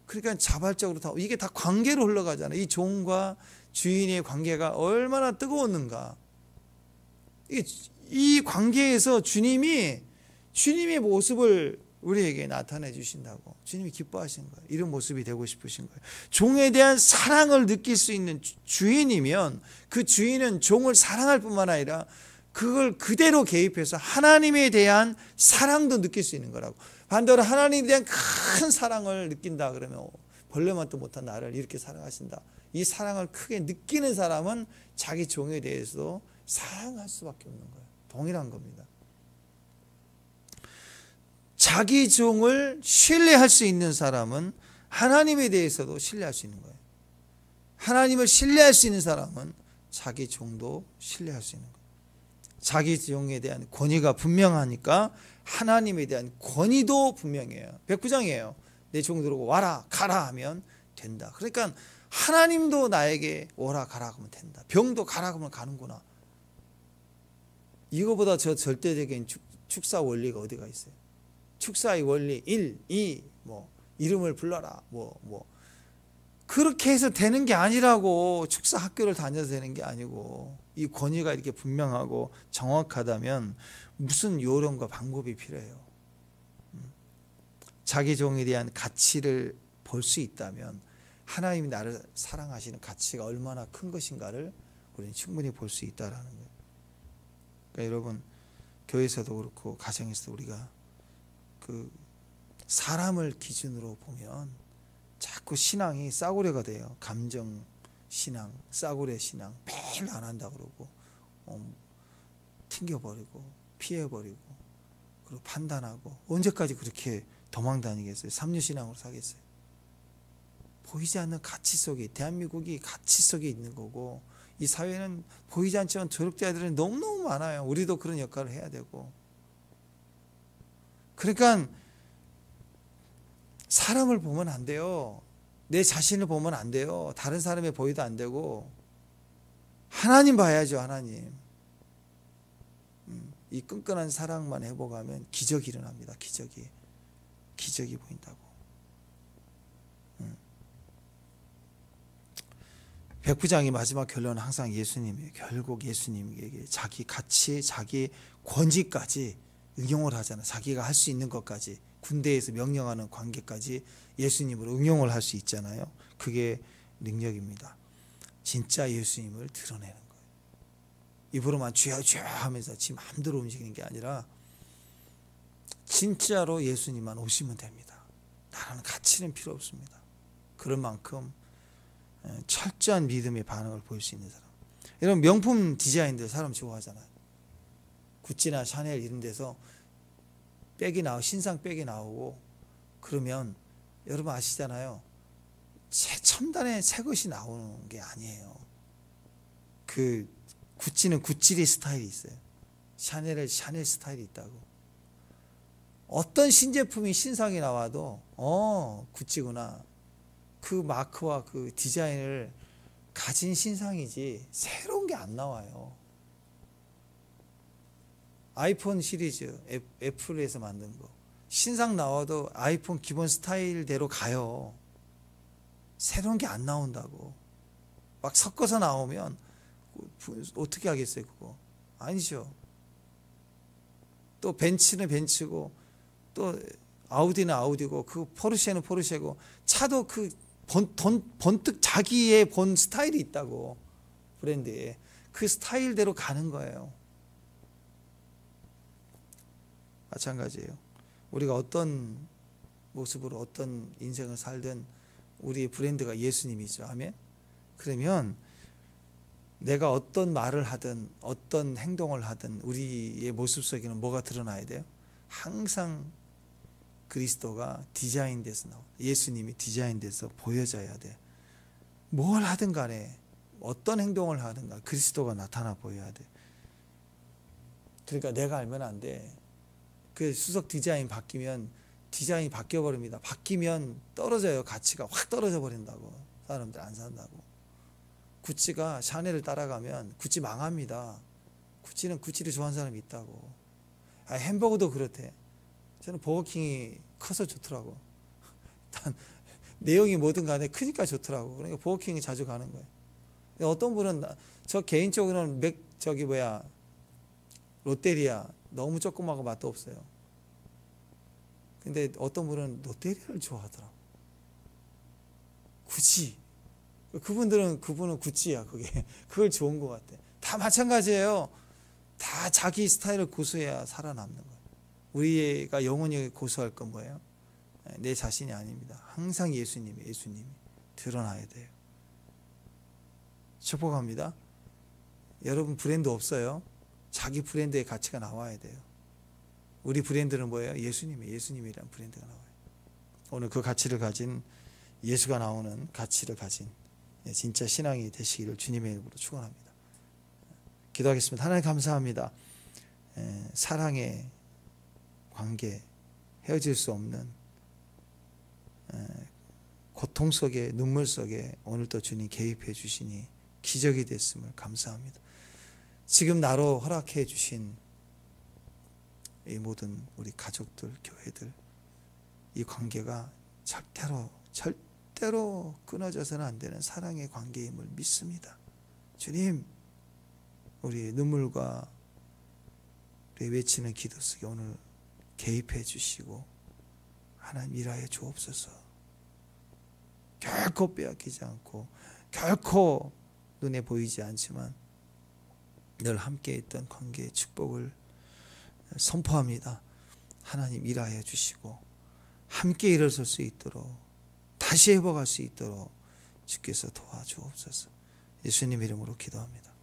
그러니까 자발적으로 이게 다 관계로 흘러가잖아요. 이 종과 주인의 관계가 얼마나 뜨거웠는가. 이 관계에서 주님의 모습을 우리에게 나타내 주신다고. 주님이 기뻐하신 거예요. 이런 모습이 되고 싶으신 거예요. 종에 대한 사랑을 느낄 수 있는 주인이면 그 주인은 종을 사랑할 뿐만 아니라 그걸 그대로 개입해서 하나님에 대한 사랑도 느낄 수 있는 거라고. 반대로 하나님에 대한 큰 사랑을 느낀다 그러면 벌레만도 못한 나를 이렇게 사랑하신다. 이 사랑을 크게 느끼는 사람은 자기 종에 대해서 사랑할 수밖에 없는 거예요. 동일한 겁니다. 자기 종을 신뢰할 수 있는 사람은 하나님에 대해서도 신뢰할 수 있는 거예요. 하나님을 신뢰할 수 있는 사람은 자기 종도 신뢰할 수 있는 거예요. 자기 종에 대한 권위가 분명하니까 하나님에 대한 권위도 분명해요. 백부장이에요. 내 종 들어오고 와라 가라 하면 된다. 그러니까 하나님도 나에게 오라 가라 하면 된다. 병도 가라 하면 가는구나. 이거보다 저 절대적인 축사 원리가 어디가 있어요? 축사의 원리 1, 2, 뭐 이름을 불러라. 뭐 그렇게 해서 되는 게 아니라고. 축사 학교를 다녀서 되는 게 아니고, 이 권위가 이렇게 분명하고 정확하다면 무슨 요령과 방법이 필요해요? 자기 종에 대한 가치를 볼 수 있다면 하나님이 나를 사랑하시는 가치가 얼마나 큰 것인가를 우리는 충분히 볼 수 있다라는 거예요. 그러니까 여러분, 교회에서도 그렇고 가정에서도 우리가 그 사람을 기준으로 보면 자꾸 신앙이 싸구려가 돼요. 감정 신앙, 싸구려 신앙 매일 안 한다 그러고 튕겨버리고 피해버리고 그리고 판단하고, 언제까지 그렇게 도망 다니겠어요? 삼류신앙으로 사겠어요? 보이지 않는 가치 속에, 대한민국이 가치 속에 있는 거고, 이 사회는 보이지 않지만 조력자들은 너무너무 많아요. 우리도 그런 역할을 해야 되고. 그러니까 사람을 보면 안 돼요. 내 자신을 보면 안 돼요. 다른 사람의 보이도 안 되고 하나님 봐야죠. 하나님. 이 끈끈한 사랑만 회복하면 기적이 일어납니다. 기적이 보인다고. 백부장의 마지막 결론은 항상 예수님이에요. 결국 예수님에게 자기 가치, 자기 권위까지 응용을 하잖아요. 자기가 할 수 있는 것까지, 군대에서 명령하는 관계까지 예수님으로 응용을 할 수 있잖아요. 그게 능력입니다. 진짜 예수님을 드러내는 거예요. 입으로만 주여 주여 하면서 지 마음대로 움직이는 게 아니라 진짜로 예수님만 오시면 됩니다. 다른 가치는 필요 없습니다. 그런 만큼 철저한 믿음의 반응을 보일 수 있는 사람. 여러분, 명품 디자인들 사람 좋아하잖아요. 구찌나 샤넬 이런 데서 신상 백이 나오고 그러면 여러분 아시잖아요. 최첨단의 새 것이 나오는 게 아니에요. 그 구찌는 구찌리 스타일이 있어요. 샤넬은 샤넬 스타일이 있다고. 어떤 신제품이 신상이 나와도 구찌구나. 그 마크와 그 디자인을 가진 신상이지 새로운 게 안 나와요. 아이폰 시리즈, 애플에서 만든 거 신상 나와도 아이폰 기본 스타일대로 가요. 새로운 게 안 나온다고. 막 섞어서 나오면 어떻게 하겠어요? 그거 아니죠. 또 벤츠는 벤츠고 또 아우디는 아우디고 그 포르쉐는 포르쉐고, 차도 그 번뜩 자기의 본 스타일이 있다고. 브랜드에 그 스타일대로 가는 거예요. 마찬가지예요. 우리가 어떤 모습으로 어떤 인생을 살든 우리의 브랜드가 예수님이죠. 아멘. 그러면 내가 어떤 말을 하든 어떤 행동을 하든 우리의 모습 속에는 뭐가 드러나야 돼요? 항상 그리스도가 디자인돼서 나와. 예수님이 디자인돼서 보여져야 돼. 뭘 하든 간에 어떤 행동을 하든 간에 그리스도가 나타나 보여야 돼. 그러니까 내가 알면 안 돼. 그 수석 디자인 바뀌면 디자인이 바뀌어버립니다. 바뀌면 떨어져요. 가치가 확 떨어져 버린다고. 사람들 안 산다고. 구찌가 샤넬을 따라가면 구찌 망합니다. 구찌는 구찌를 좋아하는 사람이 있다고. 햄버거도 그렇대. 저는 버거킹이 커서 좋더라고. 일단 내용이 뭐든 간에 크니까 좋더라고. 그러니까 버거킹이 자주 가는 거예요. 어떤 분은 저 개인적으로는 롯데리아 너무 조그마하고 맛도 없어요. 근데 어떤 분은 롯데리아를 좋아하더라고. 굳이 그분은 구찌야. 그걸 좋은 것 같아. 다 마찬가지예요. 다 자기 스타일을 고수해야 살아남는 거예요. 우리가 영원히 고수할 건 뭐예요? 내 자신이 아닙니다. 항상 예수님이 드러나야 돼요. 축복합니다. 여러분 브랜드 없어요? 자기 브랜드의 가치가 나와야 돼요. 우리 브랜드는 뭐예요? 예수님이라는 브랜드가 나와요. 오늘 그 가치를 가진, 예수가 나오는 가치를 가진 진짜 신앙이 되시기를 주님의 이름으로 축원합니다. 기도하겠습니다. 하나님 감사합니다. 사랑의 관계, 헤어질 수 없는 고통 속에 눈물 속에 오늘도 주님 개입해 주시니 기적이 됐음을 감사합니다. 지금 나로 허락해 주신 이 모든 우리 가족들, 교회들, 이 관계가 절대로 끊어져서는 안 되는 사랑의 관계임을 믿습니다. 주님, 우리의 눈물과 우리 외치는 기도 속에 오늘 개입해 주시고 하나님 일하여 주옵소서. 결코 빼앗기지 않고 결코 눈에 보이지 않지만 늘 함께 있던 관계의 축복을 선포합니다. 하나님 일하여 주시고 함께 일어설 수 있도록 다시 회복할 수 있도록 주께서 도와주옵소서. 예수님 이름으로 기도합니다.